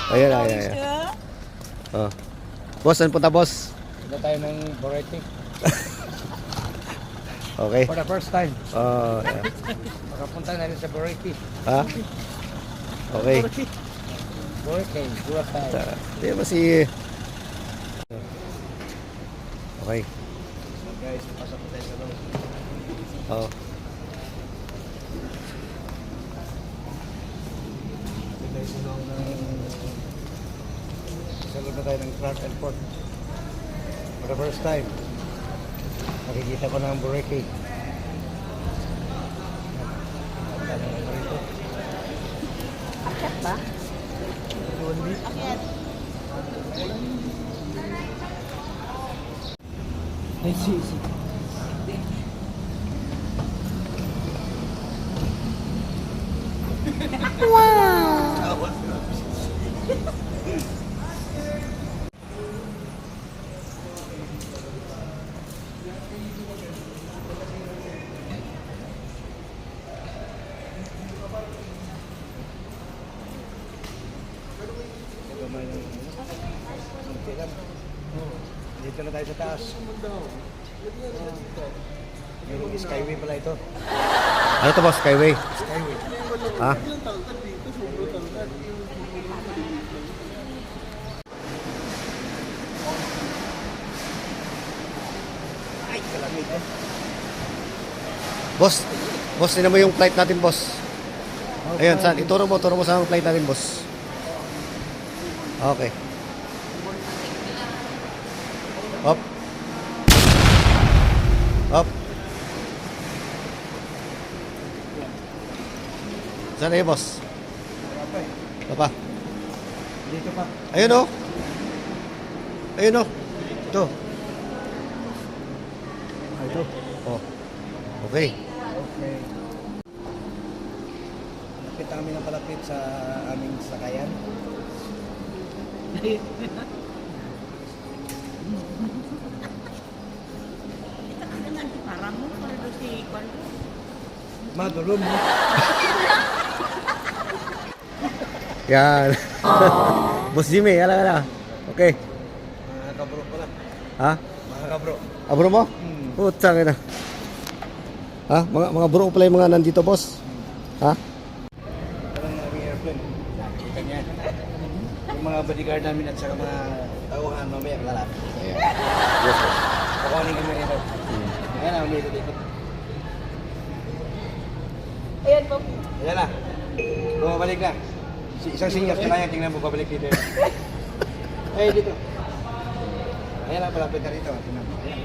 Ayan, ayan, ayan. Oh. Boss, saan punta, boss? Punta tayo ng Boracay. Okay. For the first time. Oh, yeah. Makapunta na rin sa Boracay. Ha? Okay. Boracay. Di ba si... Okay. So guys, pasok tayo sa loob. Oh. Tayo sa loob ng... Sa loob na tayo ng Clark Airport. For the first time. Nakikita ko na ang Boracay. Akyat ba? Akyat. Ay, si. Dito na tayo sa taas. Yung Skyway pala ito. Ano to, boss? Skyway? Skyway. Ha? Ay, kalamig eh. Boss, boss, tinan mo yung flight natin, boss. Ayun, saan? Turo mo sa flight natin, boss. Okay. Up. Up. Saan na yun, boss? Ito pa. Dito pa. Ayun, oh. Ayun, oh. Ito. Ito. Oh. Okay. Okay. Lapit kami ng palapit sa aming sakayan. Parang mo, parang si Kwan. Madulom. Yan. Boss Jimmy, ala. Okay. Mga kabro pala. Ha? Mga kabro. Abro mo? Putang ina. Ha? Mga bro pala yung mga nandito, boss. Ha? Ito lang aming airplane. Nakikita niya. Yung mga bodyguard namin at saka mga tauhan mamaya lalapit. Ayan. Yes, boss. Kukunin kami rito. Ayan na, umikot-ikot. Ayan po. Ayan na. Bumabalik na. Isang senior ka lang yan, tingnan mo, babalik dito. Ay, dito. Ayan na, palapit na rito. Tingnan mo. Ayan.